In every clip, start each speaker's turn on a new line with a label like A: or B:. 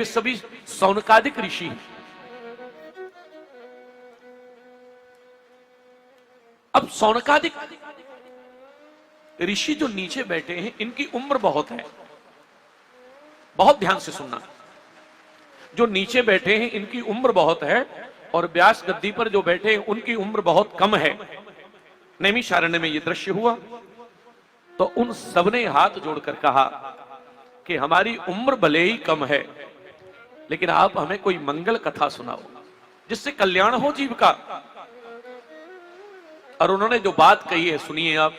A: वे सभी सौनकादिक ऋषि हैं। अब सौनकादिक ऋषि जो नीचे बैठे हैं, इनकी उम्र बहुत है। बहुत ध्यान से सुनना, जो नीचे बैठे हैं इनकी उम्र बहुत है, और व्यास गद्दी पर जो बैठे हैं उनकी उम्र बहुत कम है। नैमिषारण्य में यह दृश्य हुआ तो उन सबने हाथ जोड़कर कहा कि हमारी उम्र भले ही कम है, लेकिन आप हमें कोई मंगल कथा सुनाओ जिससे कल्याण हो जीव का। और उन्होंने जो बात कही है सुनिए आप।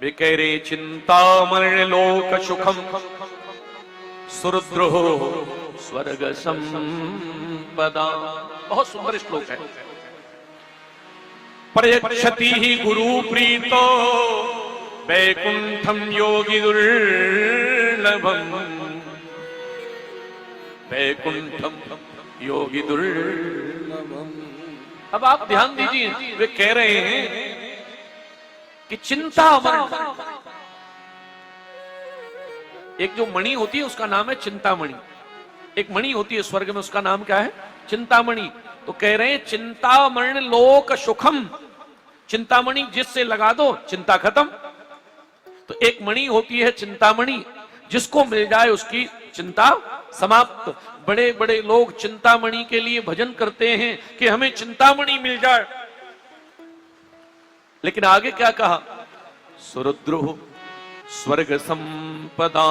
A: वे कह रहे चिंतामण लोक सुखम सुरुद्रो स्वर्ग संपदा। बहुत सुंदर श्लोक है। प्रयच्छति ही गुरु प्रीतो वैकुंठम योगी दुर्लभम वैकुंठम योगी दुर्लभम। अब आप ध्यान दीजिए, वे कह रहे हैं कि चिंतामणि, एक जो मणि होती है उसका नाम है चिंतामणि। एक मणि होती है स्वर्ग में, उसका नाम क्या है? चिंतामणि। तो कह रहे हैं चिंतामणि लोक सुखम, चिंतामणि जिससे लगा दो चिंता खत्म। तो एक मणि होती है चिंतामणि, जिसको मिल जाए उसकी चिंता समाप्त। बड़े बड़े लोग चिंतामणि के लिए भजन करते हैं कि हमें चिंतामणि मिल जाए। लेकिन आगे क्या कहा? सुरुद्रो स्वर्ग संपदा।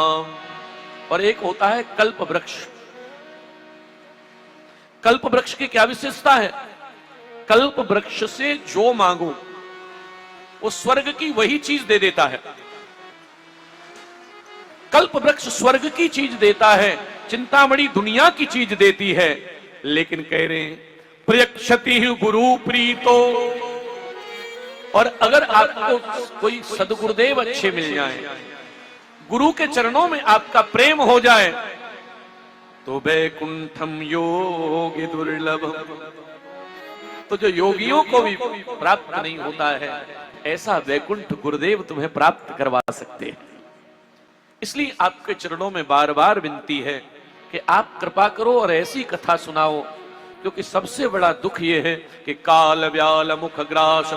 A: और एक होता है कल्प वृक्ष। कल्प वृक्ष की क्या विशेषता है? कल्प वृक्ष से जो मांगो वो स्वर्ग की वही चीज दे देता है। कल्प वृक्ष स्वर्ग की चीज देता है, चिंतामणि दुनिया की चीज देती है। लेकिन कह रहे हैं प्रयक्षति गुरु प्रीतो। और अगर आपको कोई सदगुरुदेव अच्छे मिल जाए, गुरु के चरणों में आपका प्रेम हो जाए, तो वैकुंठम योगी दुर्लभम। तो जो योगियों को भी प्राप्त नहीं होता है, ऐसा वैकुंठ गुरुदेव तुम्हें प्राप्त करवा सकते हैं। इसलिए आपके चरणों में बार बार विनती है कि आप कृपा करो और ऐसी कथा सुनाओ, क्योंकि सबसे बड़ा दुख यह है कि काल व्याल मुख ग्रास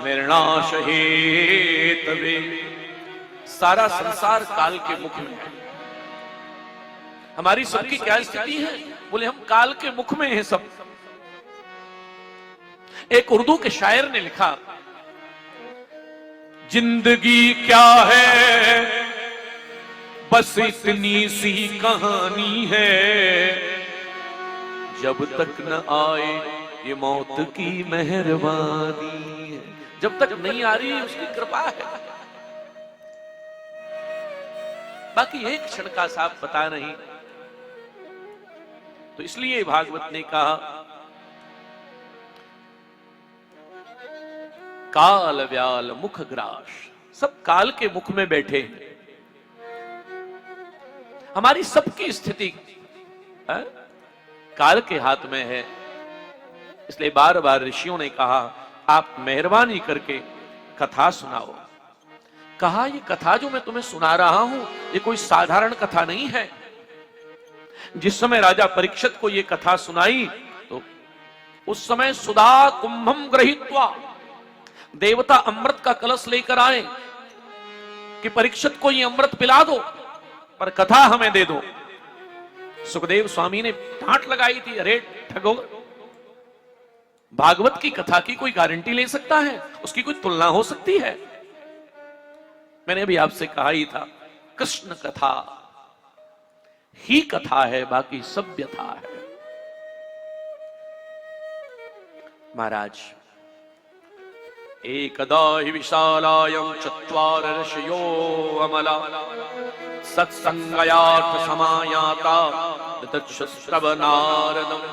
A: निर्नाश हेतवे। सारा संसार काल के मुख में है। हमारी सबकी क्या स्थिति है? बोले हम काल के मुख में हैं सब। एक उर्दू के शायर ने लिखा, जिंदगी क्या है बस इतनी सी कहानी है, जब तक न आए ये मौत की मेहरबानी है। जब तक नहीं आ रही उसकी कृपा है। बाकी एक क्षण का साफ पता नहीं। तो इसलिए भागवत ने कहा काल व्याल मुख ग्रास। सब काल के मुख में बैठे हैं। हमारी सबकी स्थिति है? काल के हाथ में है। इसलिए बार बार ऋषियों ने कहा आप मेहरबानी करके कथा सुनाओ। कहा ये कथा जो मैं तुम्हें सुना रहा हूं ये कोई साधारण कथा नहीं है। जिस समय राजा परीक्षित को ये कथा सुनाई तो उस समय सुधा कुंभम गृहीत्वा, देवता अमृत का कलश लेकर आए कि परीक्षित को ये अमृत पिला दो पर कथा हमें दे दो। सुखदेव स्वामी ने डांट लगाई थी, अरे ठगो, भागवत की कथा की कोई गारंटी ले सकता है? उसकी कोई तुलना हो सकती है? मैंने अभी आपसे कहा ही था, कृष्ण कथा ही कथा है, बाकी सब व्यथा है। महाराज, एकदा हि विशालायं चत्वार ऋषयो अमला सत्संगयार्थ समायाता दतश्रव नारदम्।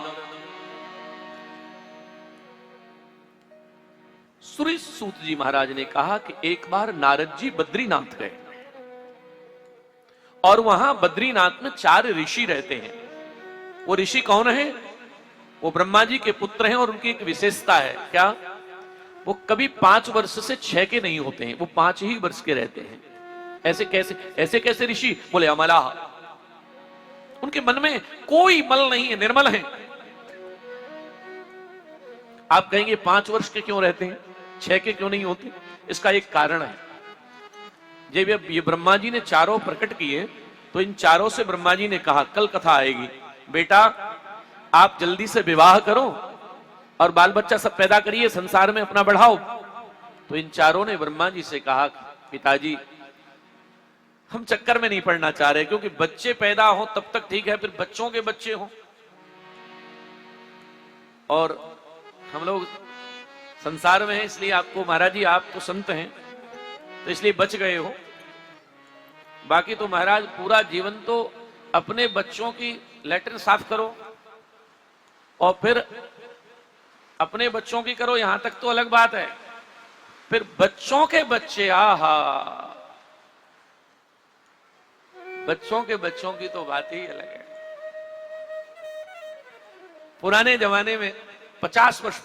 A: सूर्य सूत जी महाराज ने कहा कि एक बार नारद जी बद्रीनाथ गए और वहां बद्रीनाथ में 4 ऋषि रहते हैं। वो ऋषि कौन है? वो ब्रह्मा जी के पुत्र हैं और उनकी एक विशेषता है। क्या? वो कभी 5 वर्ष से 6 के नहीं होते हैं, वो 5 ही वर्ष के रहते हैं। ऐसे कैसे ऋषि? बोले अमला, उनके मन में कोई मल नहीं है, निर्मल है। आप कहेंगे 5 वर्ष के क्यों रहते हैं, 6 के क्यों नहीं होते? इसका एक कारण है। जब ये ब्रह्मा जी ने चारों प्रकट किए तो इन चारों से ब्रह्मा जी ने कहा, कल कथा आएगी, बेटा आप जल्दी से विवाह करो और बाल बच्चा सब पैदा करिए, संसार में अपना बढ़ाओ। तो इन चारों ने ब्रह्मा जी से कहा, पिताजी हम चक्कर में नहीं पड़ना चाह रहे, क्योंकि बच्चे पैदा हो तब तक ठीक है, फिर बच्चों के बच्चे हो, और हम लोग संसार में हैं, इसलिए आपको महाराज जी आप तो संत हैं तो इसलिए बच गए हो, बाकी तो महाराज पूरा जीवन तो अपने बच्चों की लैट्रिन साफ करो और फिर अपने बच्चों की करो, यहां तक तो अलग बात है, फिर बच्चों के बच्चे, आहा, बच्चों के बच्चों की तो बात ही अलग है। पुराने जमाने में 50 वर्ष